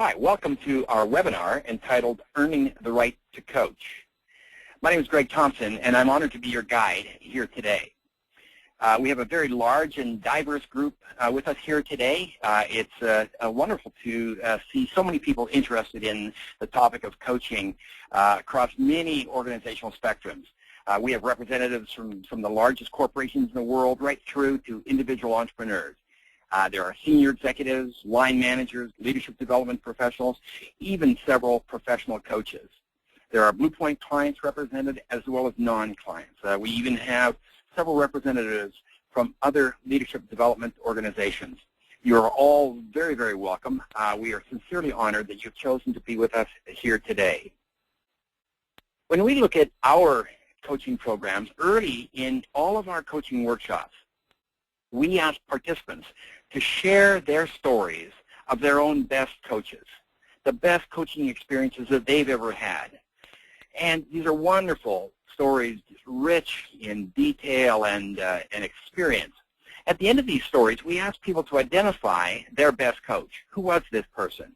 Hi, welcome to our webinar entitled Earning the Right to Coach. My name is Greg Thompson, and I'm honored to be your guide here today. We have a very large and diverse group with us here today. It's wonderful to see so many people interested in the topic of coaching across many organizational spectrums. We have representatives from the largest corporations in the world right through to individual entrepreneurs. There are senior executives, line managers, leadership development professionals, even several professional coaches. There are Blue Point clients represented as well as non-clients. We even have several representatives from other leadership development organizations. You are all very, very welcome. We are sincerely honored that you've chosen to be with us here today. When we look at our coaching programs, early in all of our coaching workshops, we ask participants to share their stories of their own best coaches, the best coaching experiences that they've ever had. And these are wonderful stories, rich in detail and experience. At the end of these stories, we ask people to identify their best coach. Who was this person?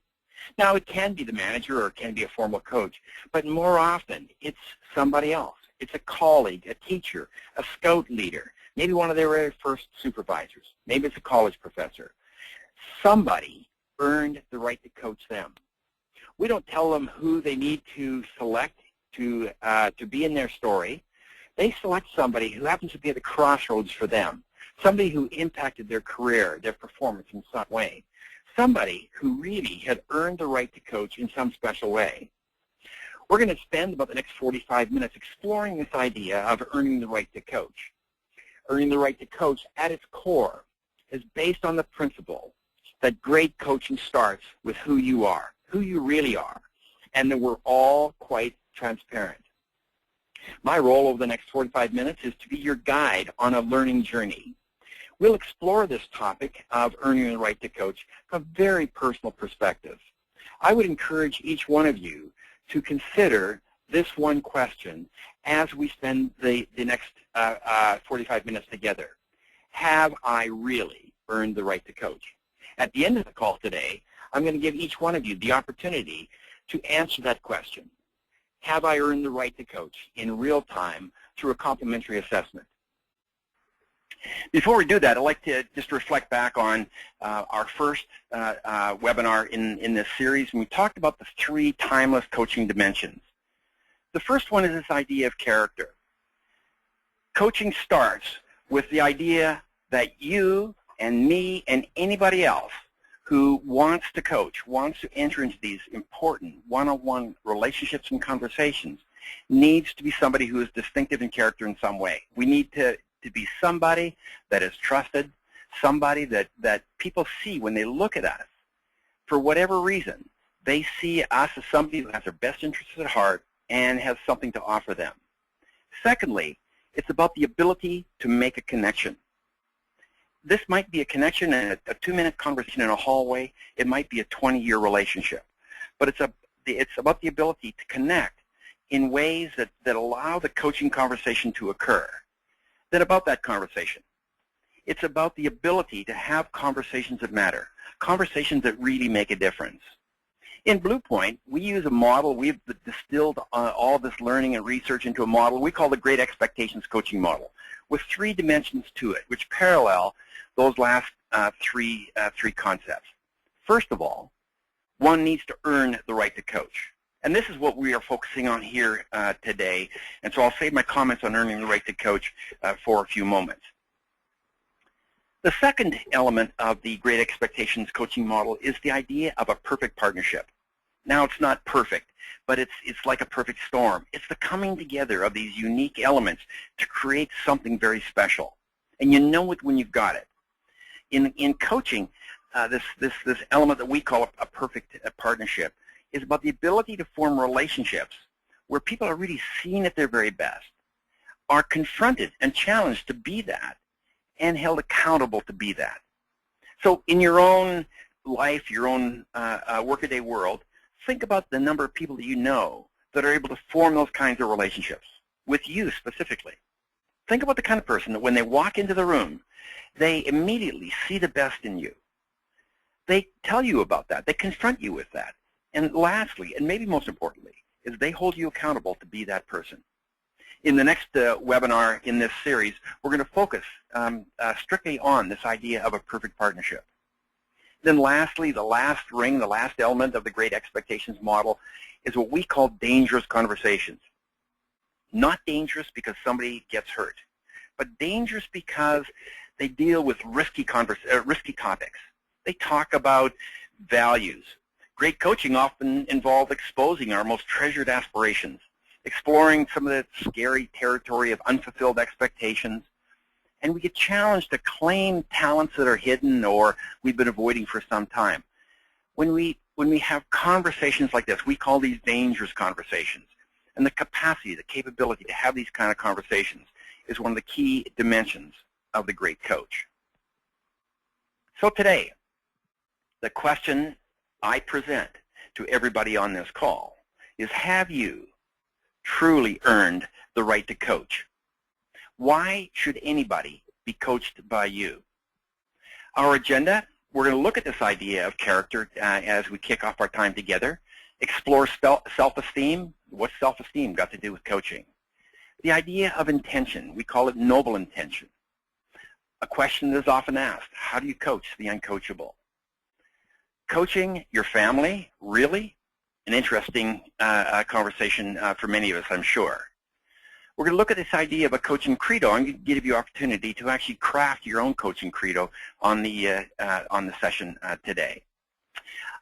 Now, it can be the manager or it can be a formal coach, but more often it's somebody else. It's a colleague, a teacher, a scout leader, maybe one of their very first supervisors. Maybe it's a college professor. Somebody earned the right to coach them. We don't tell them who they need to select to be in their story. They select somebody who happens to be at the crossroads for them, somebody who impacted their career, their performance in some way, somebody who really had earned the right to coach in some special way. We're going to spend about the next 45 minutes exploring this idea of earning the right to coach. Earning the right to coach at its core is based on the principle that great coaching starts with who you are, who you really are, and that we're all quite transparent. My role over the next 45 minutes is to be your guide on a learning journey. We'll explore this topic of earning the right to coach from a very personal perspective. I would encourage each one of you to consider this one question as we spend the next 45 minutes together. Have I really earned the right to coach? At the end of the call today, I'm going to give each one of you the opportunity to answer that question. Have I earned the right to coach in real time through a complimentary assessment? Before we do that, I'd like to just reflect back on our first webinar in this series, and we talked about the 3 timeless coaching dimensions. The first one is this idea of character. Coaching starts with the idea that you and me and anybody else who wants to coach, wants to enter into these important one-on-one relationships and conversations, needs to be somebody who is distinctive in character in some way. We need to be somebody that is trusted, somebody that people see when they look at us. For whatever reason, they see us as somebody who has their best interests at heart and has something to offer them. Secondly, it's about the ability to make a connection. This might be a connection in a 2-minute conversation in a hallway. It might be a 20-year relationship. But it's about the ability to connect in ways that allow the coaching conversation to occur. Then about that conversation, it's about the ability to have conversations that matter, conversations that really make a difference. In Blue Point, we use a model. We've distilled all this learning and research into a model we call the Great Expectations Coaching Model, with 3 dimensions to it, which parallel those last three concepts. First of all, one needs to earn the right to coach. And this is what we are focusing on here today. And so I'll save my comments on earning the right to coach for a few moments. The second element of the Great Expectations Coaching Model is the idea of a perfect partnership. Now, it's not perfect, but it's like a perfect storm. It's the coming together of these unique elements to create something very special. And you know it when you've got it. In coaching, this element that we call a perfect partnership is about the ability to form relationships where people are really seen at their very best, are confronted and challenged to be that, and held accountable to be that. So in your own life, your own workaday world, think about the number of people that you know that are able to form those kinds of relationships, with you specifically. Think about the kind of person that when they walk into the room, they immediately see the best in you. they tell you about that. They confront you with that. And lastly, and maybe most importantly, is they hold you accountable to be that person. In the next webinar in this series, we're going to focus strictly on this idea of a perfect partnership. Then lastly, the last ring, the last element of the Great Expectations model is what we call dangerous conversations. Not dangerous because somebody gets hurt, but dangerous because they deal with risky topics. They talk about values. Great coaching often involves exposing our most treasured aspirations, exploring some of the scary territory of unfulfilled expectations, and we get challenged to claim talents that are hidden or we've been avoiding for some time. When we have conversations like this, we call these dangerous conversations. And the capacity, the capability to have these kind of conversations is one of the key dimensions of the great coach. So today, the question I present to everybody on this call is, have you truly earned the right to coach? Why should anybody be coached by you? Our agenda, we're going to look at this idea of character as we kick off our time together, explore self-esteem. What's self-esteem got to do with coaching? The idea of intention, we call it noble intention. A question that is often asked, how do you coach the uncoachable? Coaching your family, really? An interesting conversation for many of us, I'm sure. We're going to look at this idea of a coaching credo. I'm going to give you opportunity to actually craft your own coaching credo on the session today.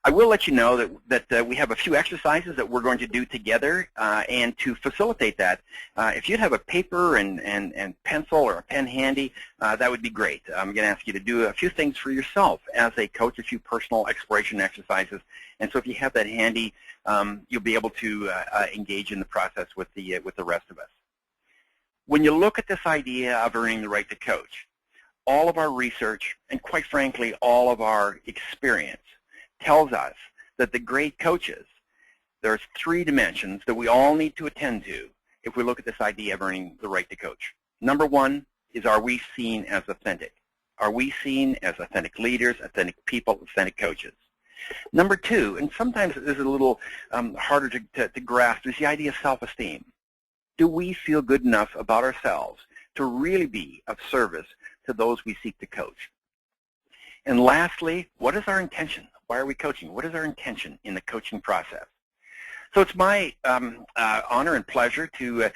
I will let you know that we have a few exercises that we're going to do together, and to facilitate that, if you'd have a paper and pencil or a pen handy, that would be great. I'm going to ask you to do a few things for yourself as a coach, a few personal exploration exercises, and so if you have that handy, you'll be able to engage in the process with the rest of us. When you look at this idea of earning the right to coach, all of our research and quite frankly all of our experience tells us that the great coaches, there's three dimensions that we all need to attend to if we look at this idea of earning the right to coach. Number one is, are we seen as authentic? Are we seen as authentic leaders, authentic people, authentic coaches? Number two, and sometimes this is a little harder to grasp, is the idea of self-esteem. Do we feel good enough about ourselves to really be of service to those we seek to coach? And lastly, what is our intention? Why are we coaching? What is our intention in the coaching process? So it's my honor and pleasure to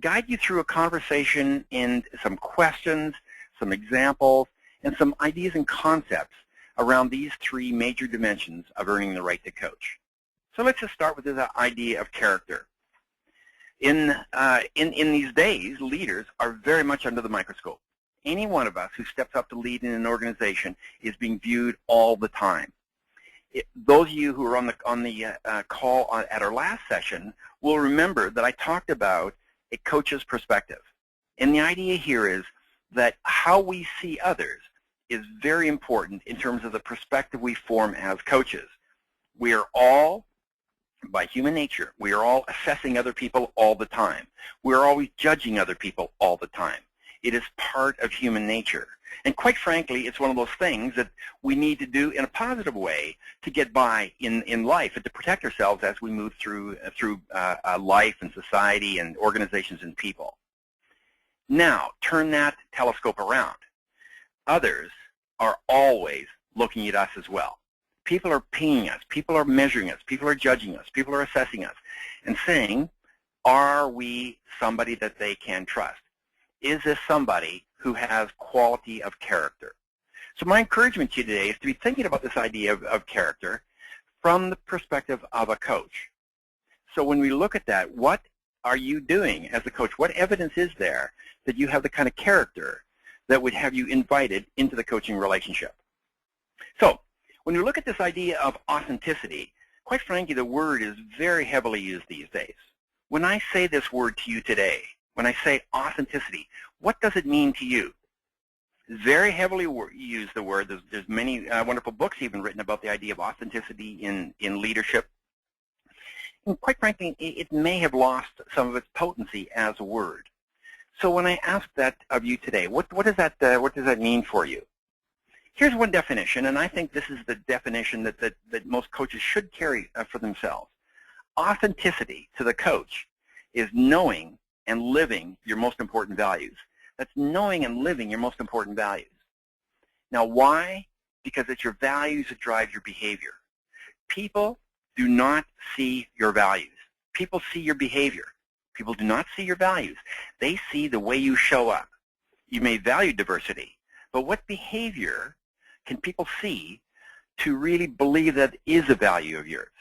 guide you through a conversation in some questions, some examples, and some ideas and concepts around these three major dimensions of earning the right to coach. So let's just start with this idea of character. In these days, leaders are very much under the microscope. Any one of us who steps up to lead in an organization is being viewed all the time. Those of you who are on the call at our last session will remember that I talked about a coach's perspective. And the idea here is that how we see others is very important in terms of the perspective we form as coaches. We are all, by human nature, we are all assessing other people all the time. We're always judging other people all the time. It is part of human nature. And quite frankly, it's one of those things that we need to do in a positive way to get by in life and to protect ourselves as we move through life and society and organizations and people. Now, turn that telescope around. Others are always looking at us as well. People are pinging us. People are measuring us. People are judging us. People are assessing us and saying, are we somebody that they can trust? Is this somebody who has quality of character? So my encouragement to you today is to be thinking about this idea of character from the perspective of a coach. So when we look at that, what are you doing as a coach? What evidence is there that you have the kind of character that would have you invited into the coaching relationship? So when you look at this idea of authenticity, quite frankly, the word is very heavily used these days. When I say this word to you today, when I say authenticity, what does it mean to you? Very heavily used the word. There's many wonderful books even written about the idea of authenticity in leadership. And quite frankly, it may have lost some of its potency as a word. So when I ask that of you today, what does that mean for you? Here's one definition, and I think this is the definition that most coaches should carry for themselves. Authenticity to the coach is knowing and living your most important values. That's knowing and living your most important values. Now, why? Because it's your values that drive your behavior. People do not see your values. People see your behavior. People do not see your values. They see the way you show up. You may value diversity, but what behavior can people see to really believe that is a value of yours?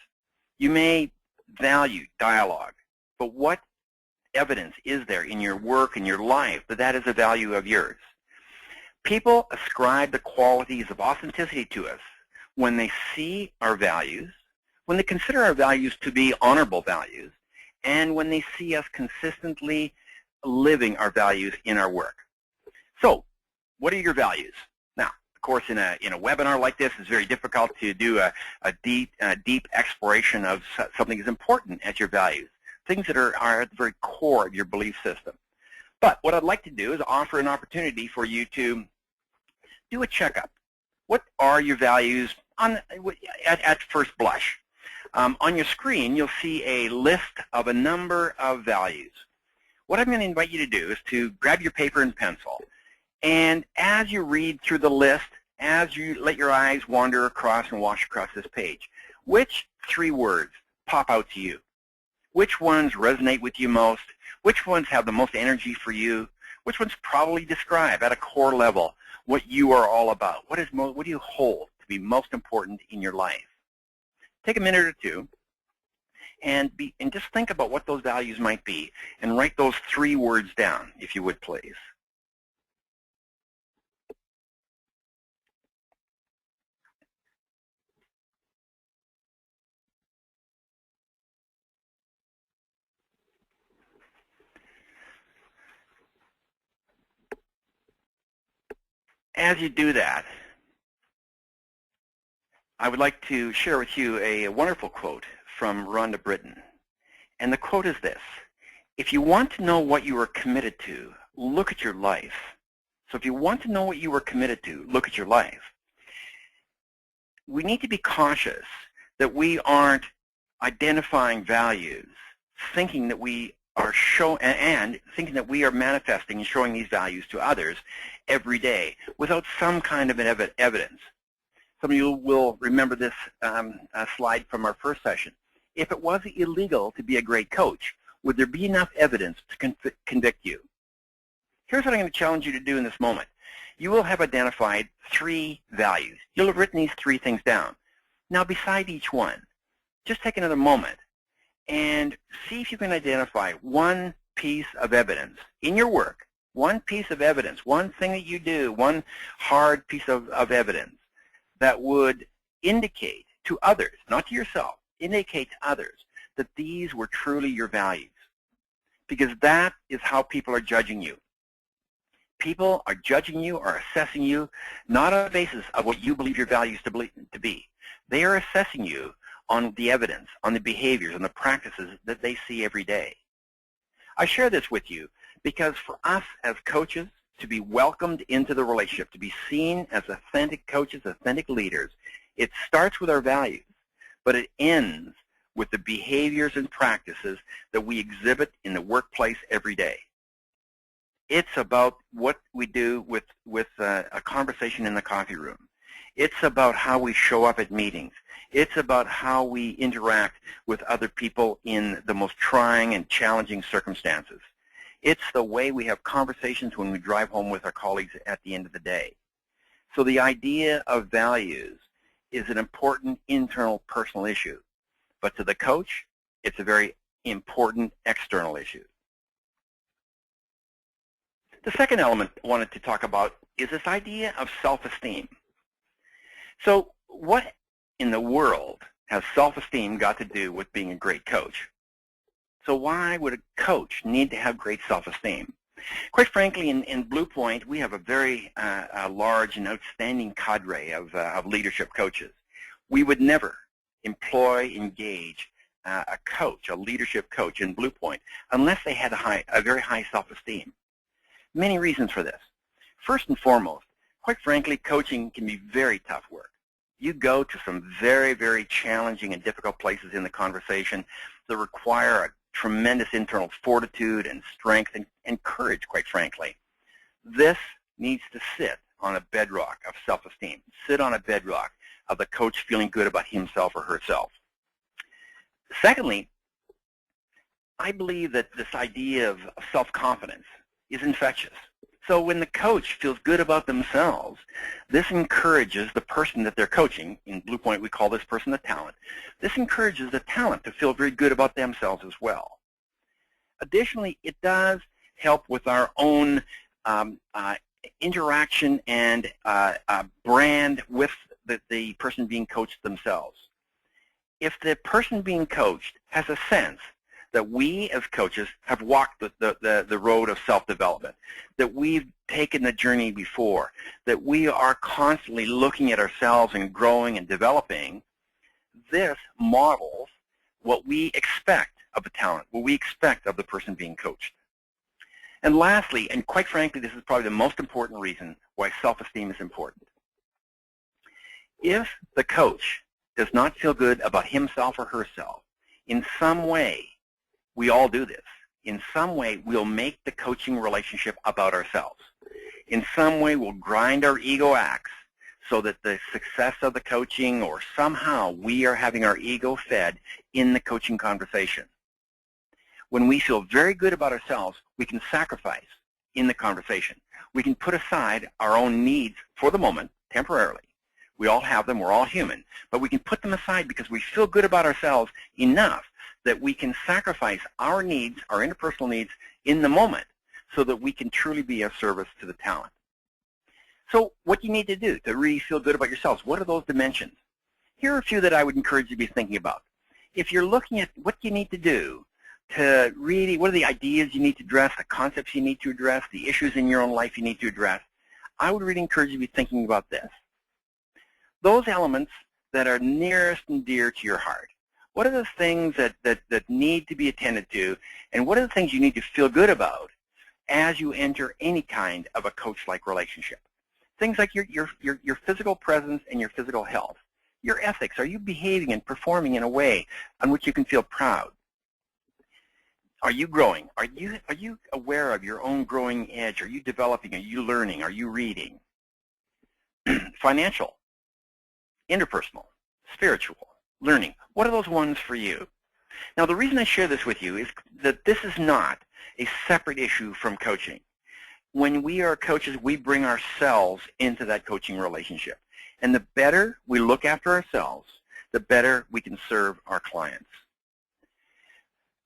You may value dialogue, but what evidence is there in your work and your life that that is a value of yours? People ascribe the qualities of authenticity to us when they see our values, when they consider our values to be honorable values, and when they see us consistently living our values in our work. So, what are your values? Now, of course, in a webinar like this, it's very difficult to do a deep exploration of something as important as your values, things that are at the very core of your belief system. But what I'd like to do is offer an opportunity for you to do a checkup. What are your values at first blush? On your screen, you'll see a list of a number of values. What I'm going to invite you to do is to grab your paper and pencil, and as you read through the list, as you let your eyes wander across and wash across this page, which 3 words pop out to you? Which ones resonate with you most? Which ones have the most energy for you? Which ones probably describe at a core level what you are all about? What do you hold to be most important in your life? Take a minute or two and just think about what those values might be and write those 3 words down, if you would please. As you do that, I would like to share with you a wonderful quote from Rhonda Britton. And the quote is this: if you want to know what you are committed to, look at your life. So if you want to know what you are committed to, look at your life. We need to be cautious that we aren't identifying values, thinking that we are thinking that we are manifesting and showing these values to others every day without some kind of evidence. Some of you will remember this slide from our first session. If it was illegal to be a great coach, would there be enough evidence to convict you? Here's what I'm going to challenge you to do in this moment. You will have identified 3 values. You'll have written these 3 things down. Now, beside each one, just take another moment and see if you can identify one piece of evidence in your work, one piece of evidence, one thing that you do, one hard piece of evidence that would indicate to others, not to yourself, indicate to others that these were truly your values. Because that is how people are judging you. People are judging you or assessing you not on the basis of what you believe your values to be. They are assessing you on the evidence, on the behaviors, on the practices that they see every day. I share this with you because for us as coaches to be welcomed into the relationship, to be seen as authentic coaches, authentic leaders, it starts with our values, but it ends with the behaviors and practices that we exhibit in the workplace every day. It's about what we do with a conversation in the coffee room. It's about how we show up at meetings. It's about how we interact with other people in the most trying and challenging circumstances. It's the way we have conversations when we drive home with our colleagues at the end of the day. So the idea of values is an important internal personal issue. But to the coach, it's a very important external issue. The second element I wanted to talk about is this idea of self-esteem. So what in the world has self-esteem got to do with being a great coach? So why would a coach need to have great self-esteem? Quite frankly, in Blue Point, we have a very large and outstanding cadre of leadership coaches. We would never engage a coach, a leadership coach in Blue Point, unless they had a very high self-esteem. Many reasons for this. First and foremost, Quite frankly, coaching can be very tough work. You go to some very, very challenging and difficult places in the conversation that require a tremendous internal fortitude and strength and courage, quite frankly. This needs to sit on a bedrock of self-esteem, sit on a bedrock of the coach feeling good about himself or herself. Secondly, I believe that this idea of self-confidence is infectious. So when the coach feels good about themselves, this encourages the person that they're coaching. In Blue Point, we call this person the talent. This encourages the talent to feel very good about themselves as well. Additionally, it does help with our own interaction and brand with the person being coached themselves. If the person being coached has a sense that we as coaches have walked the road of self-development, that we've taken the journey before, that we are constantly looking at ourselves and growing and developing, this models what we expect of the talent, what we expect of the person being coached. And lastly, and quite frankly, this is probably the most important reason why self-esteem is important. If the coach does not feel good about himself or herself, in some way, we all do this. In some way, we'll make the coaching relationship about ourselves. In some way, we'll grind our ego axe so that the success of the coaching, or somehow we are having our ego fed in the coaching conversation. When we feel very good about ourselves, we can sacrifice in the conversation. We can put aside our own needs for the moment, temporarily. We all have them, we're all human, but we can put them aside because we feel good about ourselves enough that we can sacrifice our needs, our interpersonal needs, in the moment so that we can truly be of service to the talent. So what do you need to do to really feel good about yourselves? What are those dimensions? Here are a few that I would encourage you to be thinking about. If you're looking at what you need to do to really, what are the ideas you need to address, the concepts you need to address, the issues in your own life you need to address, I would really encourage you to be thinking about this. Those elements that are nearest and dear to your heart. What are the things that need to be attended to, and what are the things you need to feel good about as you enter any kind of a coach-like relationship? Things like your physical presence and your physical health. Your ethics. Are you behaving and performing in a way on which you can feel proud? Are you growing? Are you aware of your own growing edge? Are you developing? Are you learning? Are you reading? Financial, interpersonal, spiritual, learning. What are those ones for you? Now, the reason I share this with you is that this is not a separate issue from coaching. When we are coaches, we bring ourselves into that coaching relationship. And the better we look after ourselves, the better we can serve our clients.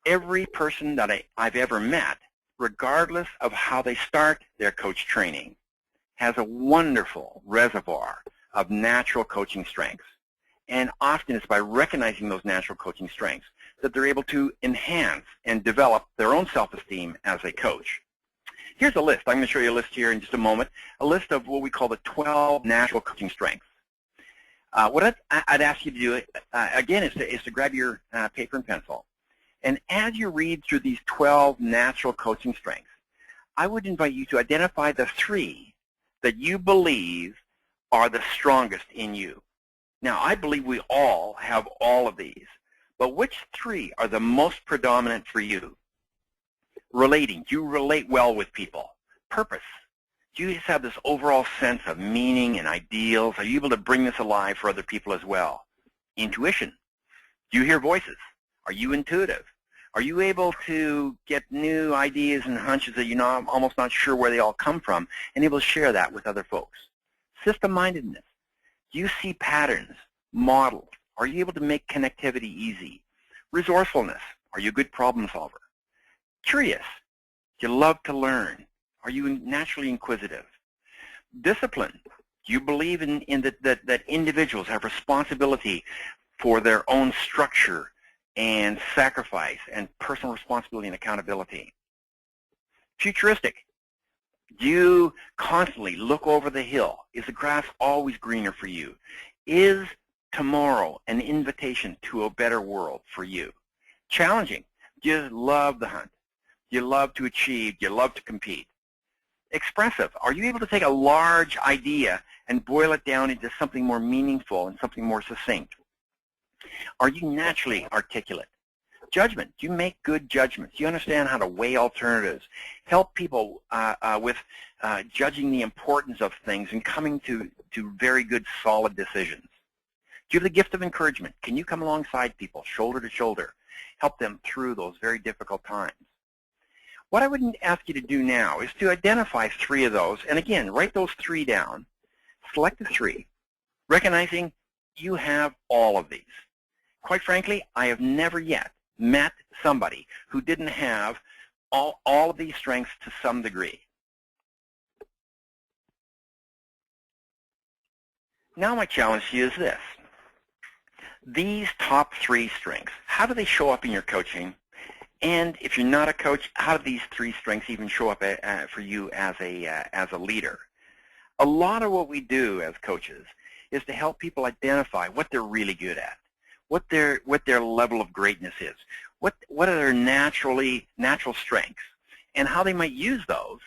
Every person that I've ever met, regardless of how they start their coach training, has a wonderful reservoir of natural coaching strengths. And often it's by recognizing those natural coaching strengths that they're able to enhance and develop their own self-esteem as a coach. Here's a list. I'm going to show you a list here in just a moment, a list of what we call the 12 natural coaching strengths. What I'd ask you to do, again, is to grab your paper and pencil. And as you read through these 12 natural coaching strengths, I would invite you to identify the 3 that you believe are the strongest in you. Now, I believe we all have all of these, but which 3 are the most predominant for you? Relating. Do you relate well with people? Purpose. Do you just have this overall sense of meaning and ideals? Are you able to bring this alive for other people as well? Intuition. Do you hear voices? Are you intuitive? Are you able to get new ideas and hunches that you're almost not sure where they all come from and able to share that with other folks? System-mindedness. Do you see patterns, models? Are you able to make connectivity easy? Resourcefulness. Are you a good problem solver? Curious. Do you love to learn? Are you naturally inquisitive? Discipline. Do you believe in that individuals have responsibility for their own structure and sacrifice and personal responsibility and accountability? Futuristic. Do you constantly look over the hill? Is the grass always greener for you? Is tomorrow an invitation to a better world for you? Challenging. Do you love the hunt? Do you love to achieve? Do you love to compete? expressive? Are you able to take a large idea and boil it down into something more meaningful and something more succinct? Are you naturally articulate? Judgment. Do you make good judgments? Do you understand how to weigh alternatives? Help people with judging the importance of things and coming to very good, solid decisions. Do you have the gift of encouragement? Can you come alongside people, shoulder to shoulder, help them through those very difficult times? What I would ask you to do now is to identify 3 of those, and again, write those 3 down, select the 3, recognizing you have all of these. Quite frankly, I have never yet met somebody who didn't have all of these strengths to some degree. Now my challenge to you is this. These top 3 strengths, how do they show up in your coaching? And if you're not a coach, how do these 3 strengths even show up for you as a leader? A lot of what we do as coaches is to help people identify what they're really good at, what their level of greatness is, what are their natural strengths, and how they might use those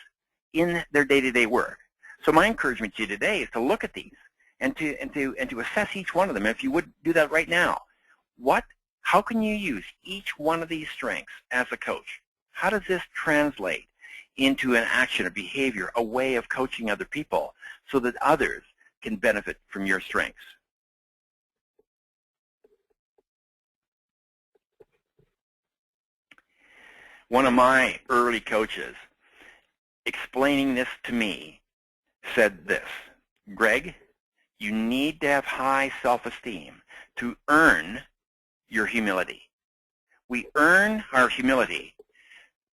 in their day-to-day work. So my encouragement to you today is to look at these and to assess each one of them. If you would do that right now, how can you use each one of these strengths as a coach? How does this translate into an action, a behavior, a way of coaching other people so that others can benefit from your strengths? One of my early coaches, explaining this to me, said this: Greg, you need to have high self-esteem to earn your humility. We earn our humility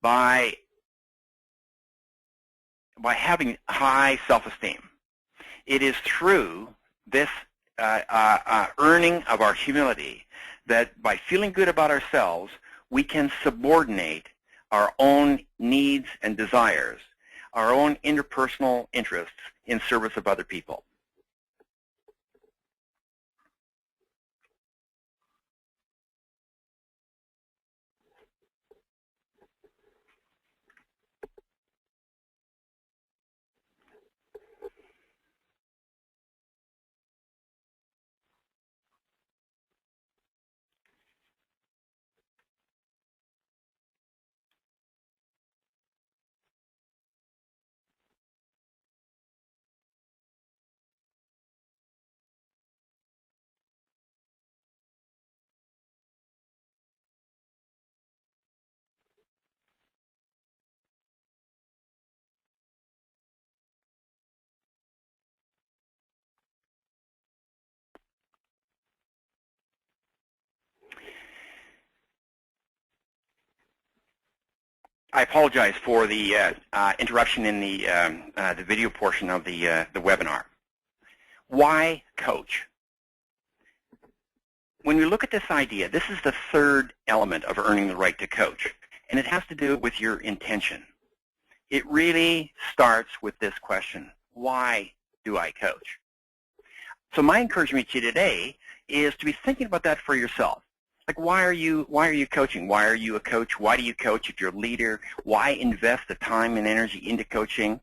by having high self-esteem. It is through this earning of our humility that by feeling good about ourselves, we can subordinate our own needs and desires, our own interpersonal interests in service of other people. I apologize for the interruption in the video portion of the webinar. Why coach? When we look at this idea, this is the 3rd element of earning the right to coach, and it has to do with your intention. It really starts with this question: why do I coach? So my encouragement to you today is to be thinking about that for yourself. Like, why are you coaching? Why are you a coach? Why do you coach if you're a leader? Why invest the time and energy into coaching?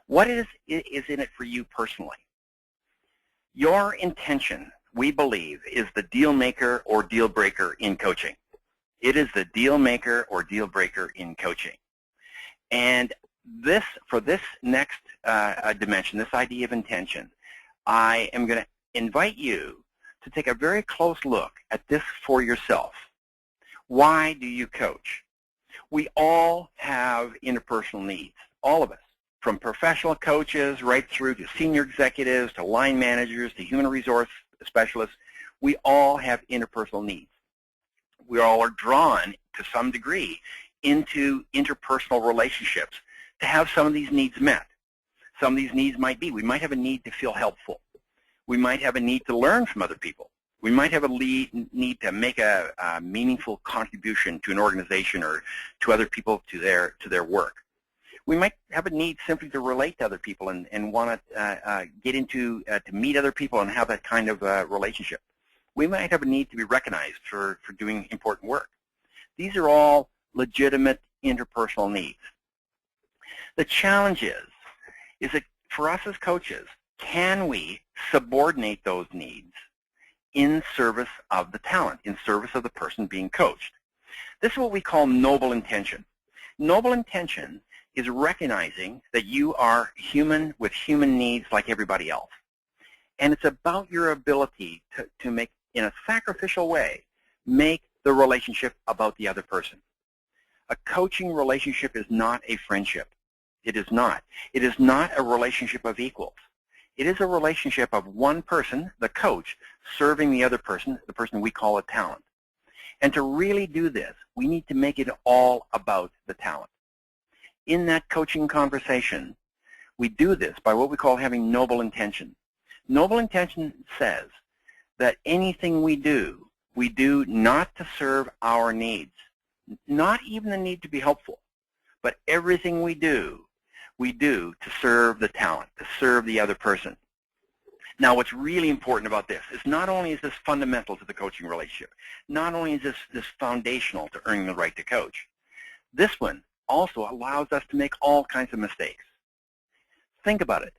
What is in it for you personally? Your intention, we believe, is the deal maker or deal breaker in coaching. It is the deal maker or deal breaker in coaching. And for this next dimension, this idea of intention, I am going to invite you to take a very close look at this for yourself. Why do you coach? We all have interpersonal needs, all of us, from professional coaches right through to senior executives, to line managers, to human resource specialists. We all have interpersonal needs. We all are drawn to some degree into interpersonal relationships to have some of these needs met. Some of these needs might be, we might have a need to feel helpful. We might have a need to learn from other people. We might have a need to make a meaningful contribution to an organization or to other people, to their work. We might have a need simply to relate to other people and want to get into, to meet other people and have that kind of relationship. We might have a need to be recognized for doing important work. These are all legitimate interpersonal needs. The challenge is is that for us as coaches, can we subordinate those needs in service of the talent, in service of the person being coached? This is what we call noble intention. Noble intention is recognizing that you are human with human needs like everybody else. And it's about your ability to make, in a sacrificial way, make the relationship about the other person. A coaching relationship is not a friendship. It is not. It is not a relationship of equals. It is a relationship of one person, the coach, serving the other person, the person we call a talent. And to really do this, we need to make it all about the talent. In that coaching conversation, we do this by what we call having noble intention. Noble intention says that anything we do not to serve our needs, not even the need to be helpful, but everything we do to serve the talent, to serve the other person. Now, what's really important about this is not only is this fundamental to the coaching relationship, not only is this foundational to earning the right to coach, this one also allows us to make all kinds of mistakes. Think about it.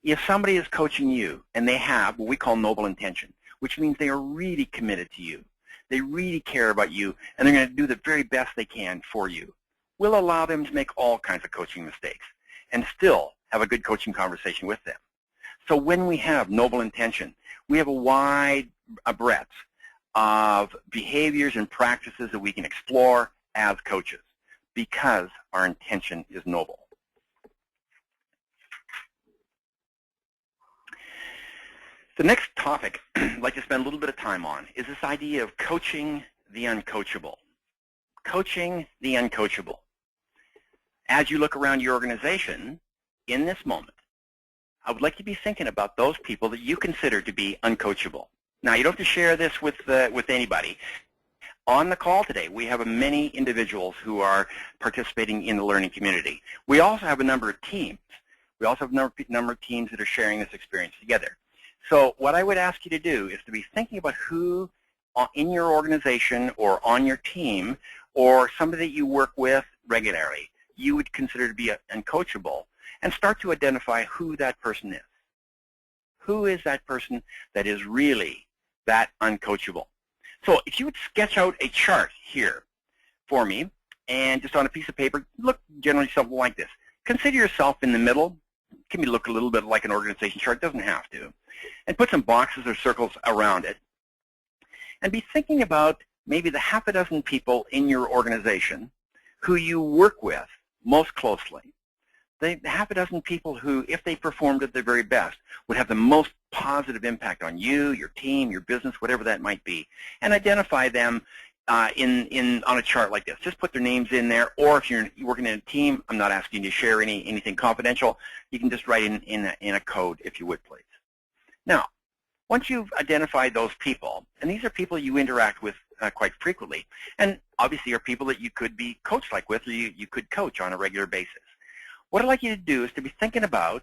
If somebody is coaching you and they have what we call noble intention, which means they are really committed to you, they really care about you, and they're going to do the very best they can for you, we'll allow them to make all kinds of coaching mistakes and still have a good coaching conversation with them. So when we have noble intention, we have a wide breadth of behaviors and practices that we can explore as coaches because our intention is noble. The next topic I'd like to spend a little bit of time on is this idea of coaching the uncoachable. Coaching the uncoachable. As you look around your organization in this moment, I would like you to be thinking about those people that you consider to be uncoachable. Now, you don't have to share this with anybody. On the call today, we have many individuals who are participating in the learning community. We also have a number of teams. We also have a number of teams that are sharing this experience together. So what I would ask you to do is to be thinking about who in your organization or on your team or somebody that you work with regularly you would consider to be uncoachable, and start to identify who that person is. Who is that person that is really that uncoachable? So if you would sketch out a chart here for me, and just on a piece of paper, look generally something like this. Consider yourself in the middle. It can look a little bit like an organization chart, doesn't have to. And put some boxes or circles around it. And be thinking about maybe the half a dozen people in your organization who you work with most closely. The half a dozen people who, if they performed at their very best, would have the most positive impact on you, your team, your business, whatever that might be. And identify them on a chart like this. Just put their names in there, or if you're working in a team, I'm not asking you to share anything confidential. You can just write in a code, if you would, please. Now, once you've identified those people, and these are people you interact with quite frequently, and obviously are people that you could be coach-like with, or you could coach on a regular basis. What I'd like you to do is to be thinking about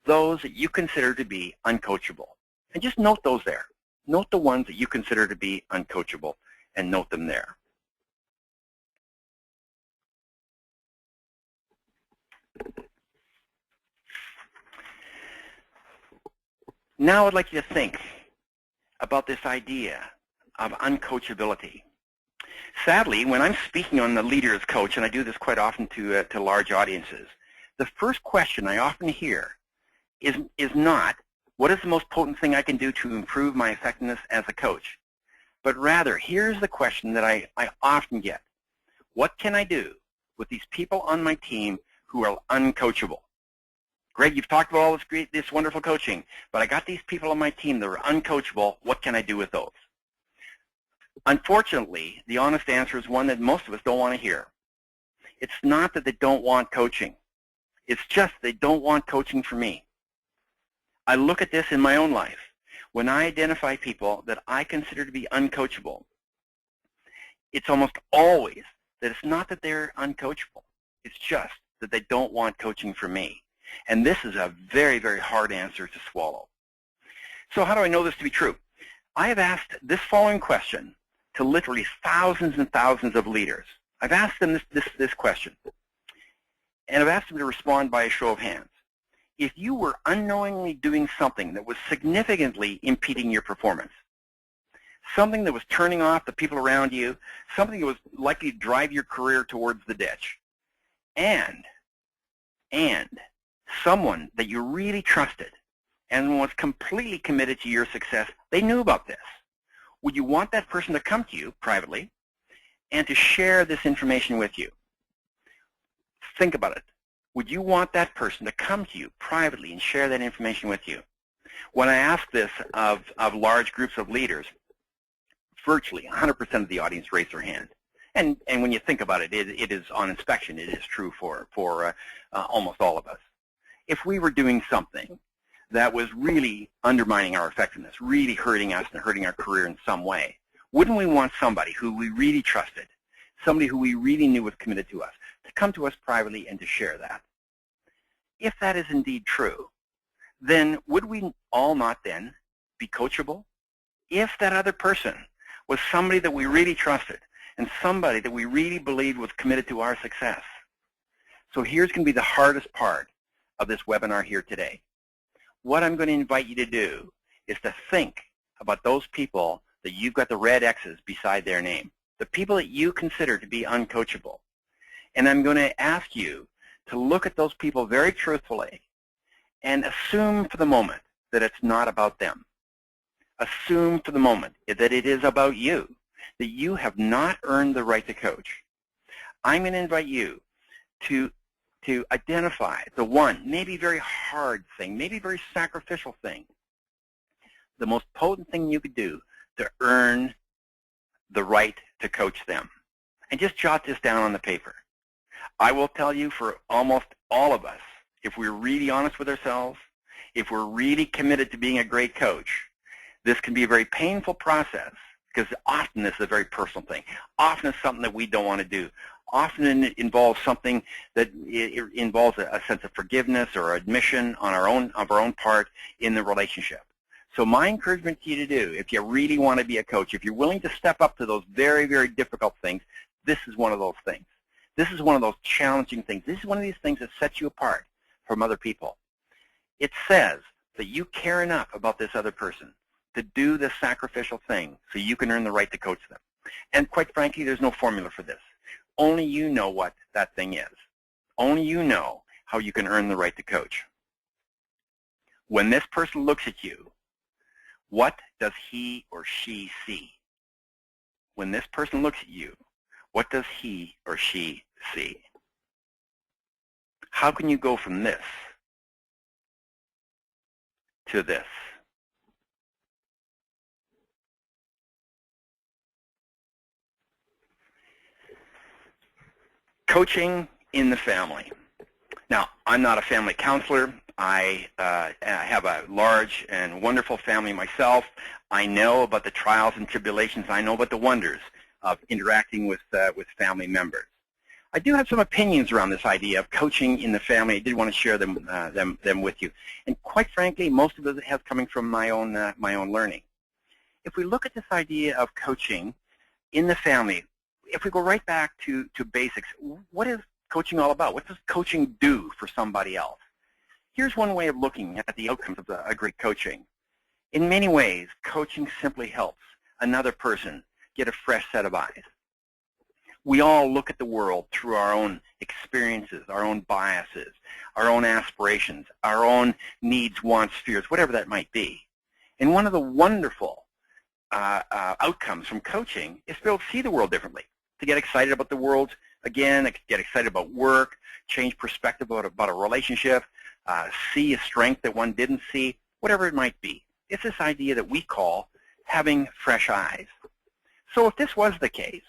those that you consider to be uncoachable. And just note those there. Note the ones that you consider to be uncoachable, and note them there. Now I'd like you to think about this idea of uncoachability. Sadly, when I'm speaking on the leader as coach, and I do this quite often to large audiences, the first question I often hear is not, what is the most potent thing I can do to improve my effectiveness as a coach? But rather, here's the question that I often get. What can I do with these people on my team who are uncoachable? Greg, you've talked about all this wonderful coaching, but I got these people on my team that are uncoachable. What can I do with those? Unfortunately, the honest answer is one that most of us don't want to hear. It's not that they don't want coaching. It's just they don't want coaching for me. I look at this in my own life. When I identify people that I consider to be uncoachable, it's almost always that it's not that they're uncoachable. It's just that they don't want coaching from me. And this is a very, very hard answer to swallow. So how do I know this to be true? I have asked this following question to literally thousands and thousands of leaders. I've asked them this question. And I've asked them to respond by a show of hands. if you were unknowingly doing something that was significantly impeding your performance, something that was turning off the people around you, something that was likely to drive your career towards the ditch, and someone that you really trusted and was completely committed to your success, they knew about this, would you want that person to come to you privately and to share this information with you? Think about it. Would you want that person to come to you privately and share that information with you? When I ask this of large groups of leaders, virtually 100% of the audience raise their hand. And when you think about it, it is on inspection. It is true for almost all of us. If we were doing something that was really undermining our effectiveness, really hurting us and hurting our career in some way, wouldn't we want somebody who we really trusted, somebody who we really knew was committed to us, to come to us privately and to share that? If that is indeed true, then would we all not then be coachable? If that other person was somebody that we really trusted and somebody that we really believed was committed to our success. So here's going to be the hardest part of this webinar here today. What I'm going to invite you to do is to think about those people that you've got the red X's beside their name, the people that you consider to be uncoachable. And I'm going to ask you to look at those people very truthfully and assume for the moment that it's not about them. Assume for the moment that it is about you, that you have not earned the right to coach. I'm going to invite you to identify the one, maybe very hard thing, maybe very sacrificial thing, the most potent thing you could do to earn the right to coach them. And just jot this down on the paper. I will tell you, for almost all of us, if we're really honest with ourselves, if we're really committed to being a great coach, this can be a very painful process, because often this is a very personal thing. Often it's something that we don't want to do. Often it involves something that it involves a sense of forgiveness or admission on our own part in the relationship. So my encouragement to you to do, if you really want to be a coach, if you're willing to step up to those very, very difficult things, this is one of those things. This is one of those challenging things. This is one of these things that sets you apart from other people. It says that you care enough about this other person to do this sacrificial thing so you can earn the right to coach them. And quite frankly, there's no formula for this. Only you know what that thing is. Only you know how you can earn the right to coach. When this person looks at you, what does he or she see? When this person looks at you, what does he or she see? How can you go from this to this? Coaching in the family. Now, I'm not a family counselor. I have a large and wonderful family myself. I know about the trials and tribulations. I know about the wonders of interacting with family members. I do have some opinions around this idea of coaching in the family. I did want to share them with you. And quite frankly, most of it has coming from my own learning. If we look at this idea of coaching in the family, if we go right back to basics, what is coaching all about? What does coaching do for somebody else? Here's one way of looking at the outcomes of a great coaching. In many ways, coaching simply helps another person get a fresh set of eyes. We all look at the world through our own experiences, our own biases, our own aspirations, our own needs, wants, fears, whatever that might be. And one of the wonderful outcomes from coaching is to be able to see the world differently, to get excited about the world again, get excited about work, change perspective about a relationship, see a strength that one didn't see, whatever it might be. It's this idea that we call having fresh eyes. So if this was the case,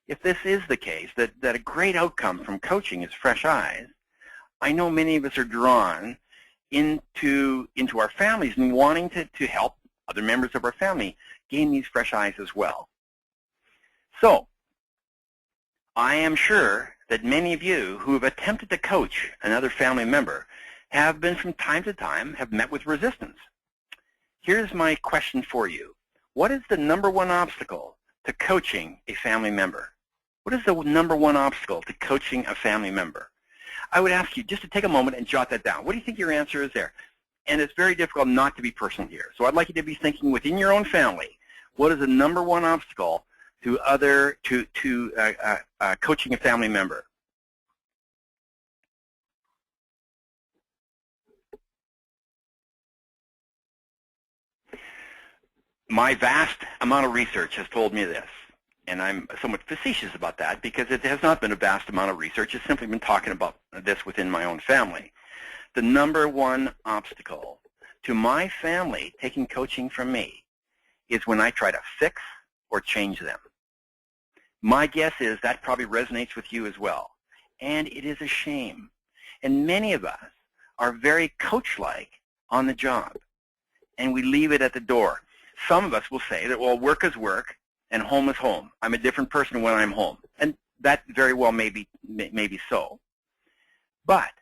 if this is the case, that a great outcome from coaching is fresh eyes, I know many of us are drawn into our families and wanting to help other members of our family gain these fresh eyes as well. So I am sure that many of you who have attempted to coach another family member have been, from time to time, have met with resistance. Here's my question for you. What is the number one obstacle to coaching a family member? What is the number one obstacle to coaching a family member? I would ask you just to take a moment and jot that down. What do you think your answer is there? And it's very difficult not to be personal here. So I'd like you to be thinking within your own family, what is the number one obstacle to coaching a family member? My vast amount of research has told me this, and I'm somewhat facetious about that because it has not been a vast amount of research. It's simply been talking about this within my own family. The number one obstacle to my family taking coaching from me is when I try to fix or change them. My guess is that probably resonates with you as well, and it is a shame. And many of us are very coach-like on the job, and we leave it at the door. Some of us will say that, well, work is work and home is home. I'm a different person when I'm home. And that very well may be so. But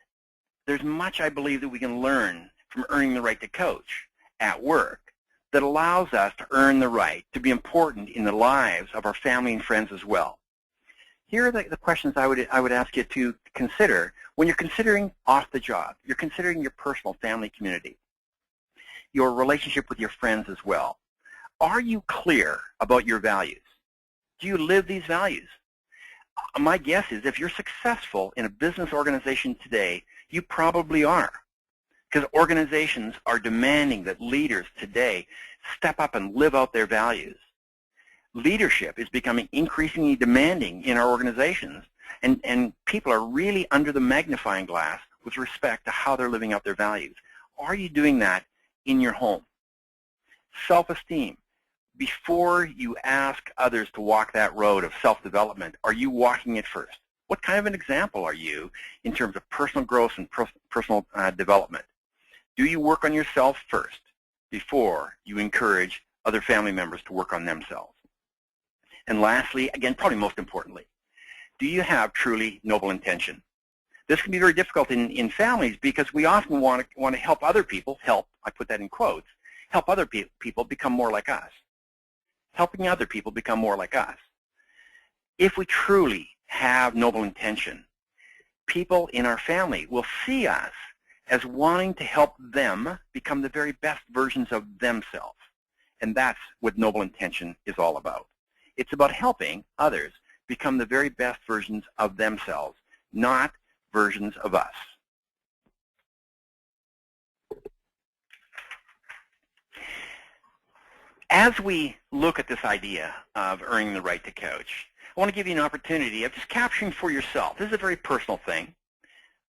there's much, I believe, that we can learn from earning the right to coach at work that allows us to earn the right to be important in the lives of our family and friends as well. Here are the questions I would ask you to consider when you're considering off the job. You're considering your personal family community, your relationship with your friends as well. Are you clear about your values? Do you live these values? My guess is if you're successful in a business organization today, you probably are, because organizations are demanding that leaders today step up and live out their values. Leadership is becoming increasingly demanding in our organizations, and people are really under the magnifying glass with respect to how they're living out their values. Are you doing that in your home? Self-esteem. Before you ask others to walk that road of self-development, are you walking it first? What kind of an example are you in terms of personal growth and personal development? Do you work on yourself first before you encourage other family members to work on themselves? And lastly, again, probably most importantly, do you have truly noble intention? This can be very difficult in families because we often want to help other people, I put that in quotes, help other people become more like us. Helping other people become more like us. If we truly have noble intention, people in our family will see us as wanting to help them become the very best versions of themselves. And that's what noble intention is all about. It's about helping others become the very best versions of themselves, not versions of us. As we look at this idea of earning the right to coach, I want to give you an opportunity of just capturing for yourself. This is a very personal thing.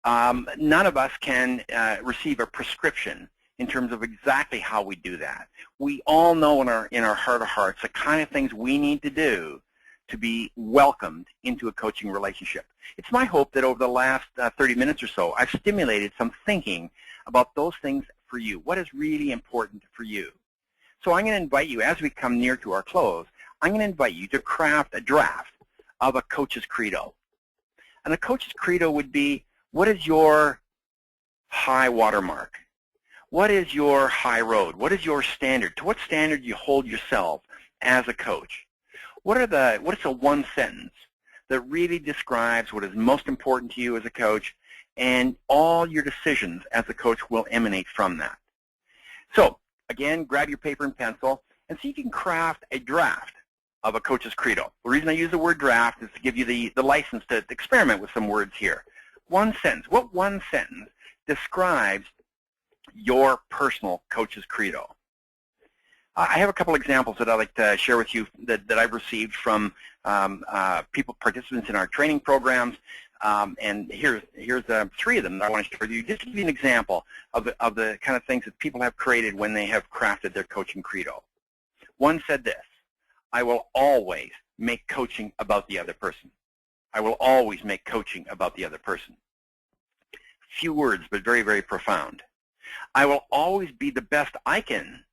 None of us can receive a prescription in terms of exactly how we do that. We all know in our heart of hearts the kind of things we need to do to be welcomed into a coaching relationship. It's my hope that over the last 30 minutes or so, I've stimulated some thinking about those things for you. What is really important for you? So I'm going to invite you, as we come near to our close, I'm going to invite you to craft a draft of a coach's credo. And a coach's credo would be, what is your high watermark? What is your high road? What is your standard? To what standard do you hold yourself as a coach? What is the one sentence that really describes what is most important to you as a coach, and all your decisions as a coach will emanate from that? So, again, grab your paper and pencil and see if you can craft a draft of a coach's credo. The reason I use the word draft is to give you the license to experiment with some words here. One sentence. What one sentence describes your personal coach's credo? I have a couple examples that I'd like to share with you that I've received from participants in our training programs. And here's three of them that I want to share with you, just to give you an example of the kind of things that people have created when they have crafted their coaching credo. One said this: I will always make coaching about the other person. I will always make coaching about the other person. Few words, but very, very profound. I will always be the best I can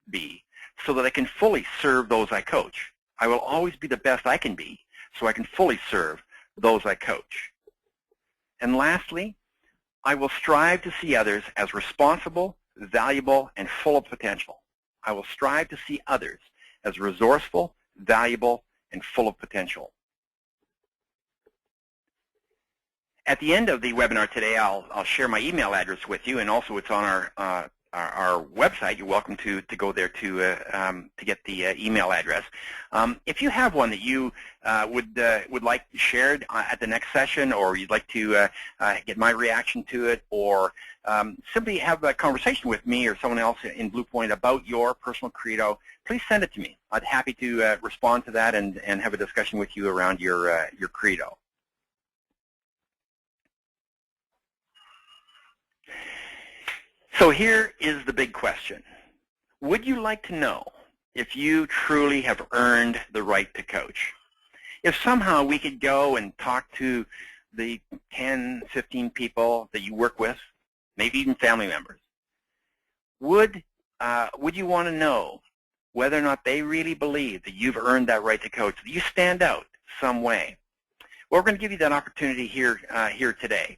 be so that I can fully serve those I coach. I will always be the best I can be so I can fully serve those I coach. And lastly, I will strive to see others as responsible, valuable, and full of potential. I will strive to see others as resourceful, valuable, and full of potential. At the end of the webinar today, I'll share my email address with you, and also it's on our website. You're welcome to go there to get the email address. If you have one that you would like shared at the next session, or you'd like to get my reaction to it, or simply have a conversation with me or someone else in Blue Point about your personal credo, please send it to me. I'd be happy to respond to that and have a discussion with you around your credo. So here is the big question. Would you like to know if you truly have earned the right to coach? If somehow we could go and talk to the 10, 15 people that you work with, maybe even family members, would you want to know whether or not they really believe that you've earned that right to coach, that you stand out some way? Well, we're going to give you that opportunity here today.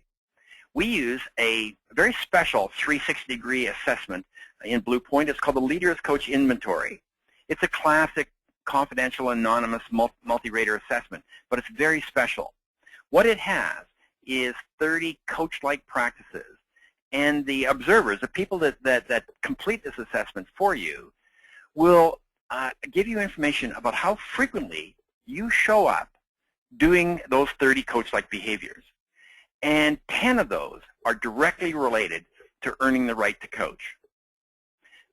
We use a very special 360-degree assessment in Blue Point. It's called the Leaders Coach Inventory. It's a classic, confidential, anonymous, multi-rater assessment, but it's very special. What it has is 30 coach-like practices, and the observers, the people that complete this assessment for you, will give you information about how frequently you show up doing those 30 coach-like behaviors. And 10 of those are directly related to earning the right to coach.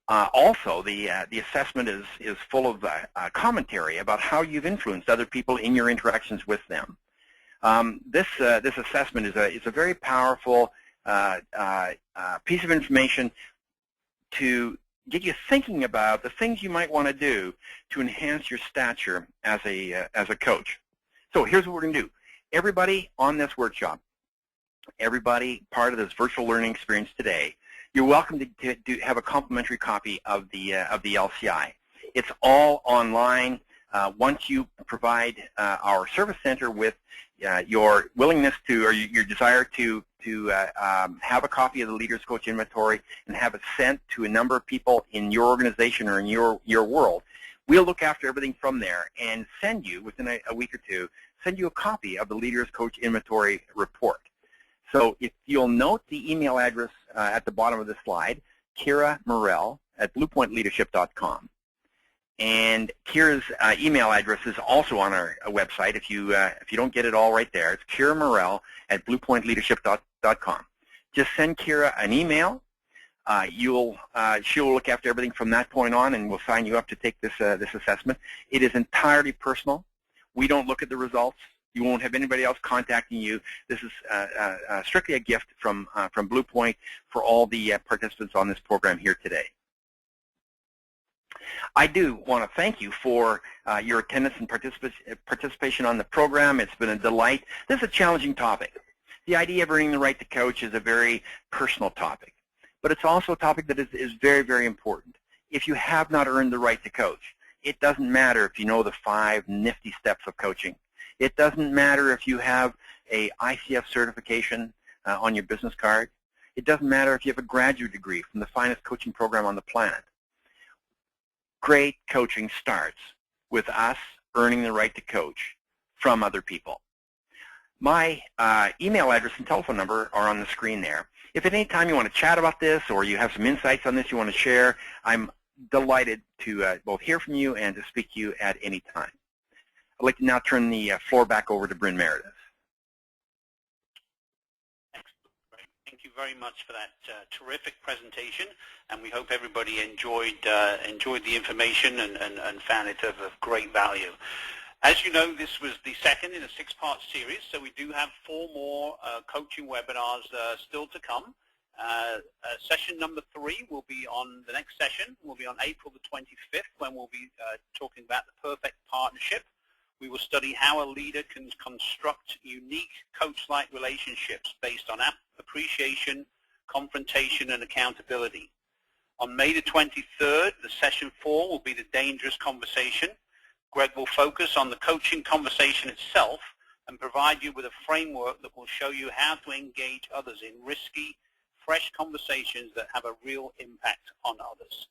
Also, the assessment is full of commentary about how you've influenced other people in your interactions with them. This assessment is a very powerful piece of information to get you thinking about the things you might want to do to enhance your stature as a coach. So here's what we're going to do. Everybody on this workshop, everybody part of this virtual learning experience today, you're welcome to have a complimentary copy of the LCI. It's all online. Once you provide our service center with your willingness to, or your desire to have a copy of the Leaders Coach Inventory and have it sent to a number of people in your organization or in your world, we'll look after everything from there and send you, within a week or two, send you a copy of the Leaders Coach Inventory report. So if you'll note the email address at the bottom of the slide, Kira Morell at bluepointleadership.com. And Kira's email address is also on our website. If you don't get it all right there, it's Kira Morell at bluepointleadership.com. Just send Kira an email. She'll look after everything from that point on, and we'll sign you up to take this assessment. It is entirely personal. We don't look at the results. You won't have anybody else contacting you. This is strictly a gift from Blue Point for all the participants on this program here today. I do want to thank you for your attendance and participation on the program. It's been a delight. This is a challenging topic. The idea of earning the right to coach is a very personal topic, but it's also a topic that is very, very important. If you have not earned the right to coach, it doesn't matter if you know the 5 nifty steps of coaching. It doesn't matter if you have a ICF certification on your business card. It doesn't matter if you have a graduate degree from the finest coaching program on the planet. Great coaching starts with us earning the right to coach from other people. My email address and telephone number are on the screen there. If at any time you want to chat about this or you have some insights on this you want to share, I'm delighted to both hear from you and to speak to you at any time. I'd like to now turn the floor back over to Bryn Meredith. Thank you very much for that terrific presentation, and we hope everybody enjoyed the information and found it of great value. As you know, this was the second in a 6-part series, so we do have 4 more coaching webinars still to come. Session number 3 will be on, the next session will be on April the 25th, when we'll be talking about the perfect partnership. We will study how a leader can construct unique coach-like relationships based on appreciation, confrontation, and accountability. On May the 23rd, the session 4 will be the dangerous conversation. Greg will focus on the coaching conversation itself and provide you with a framework that will show you how to engage others in risky, fresh conversations that have a real impact on others.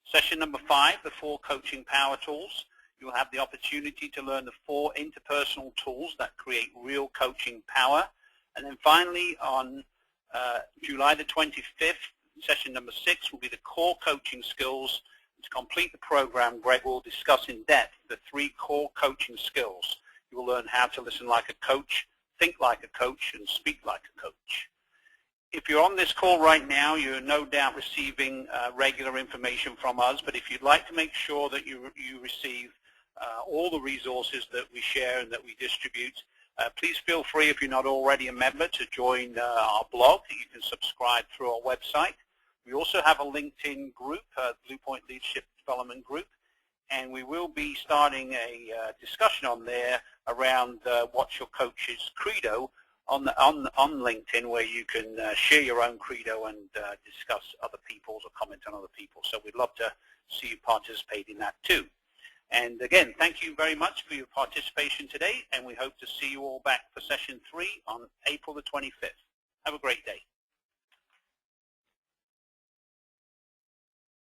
Session number 5, the 4 coaching power tools. You'll have the opportunity to learn the 4 interpersonal tools that create real coaching power. And then finally, on July the 25th, session number 6 will be the core coaching skills. To complete the program, Greg will discuss in depth the 3 core coaching skills. You will learn how to listen like a coach, think like a coach, and speak like a coach. If you're on this call right now, you're no doubt receiving regular information from us, but if you'd like to make sure that you receive all the resources that we share and that we distribute, please feel free, if you're not already a member, to join our blog. You can subscribe through our website. We also have a LinkedIn group, Blue Point Leadership Development Group, and we will be starting a discussion on there around what's your coach's credo on LinkedIn, where you can share your own credo and discuss other people's or comment on other people. So we'd love to see you participate in that too. And again, thank you very much for your participation today, and we hope to see you all back for session 3 on April the 25th. Have a great day.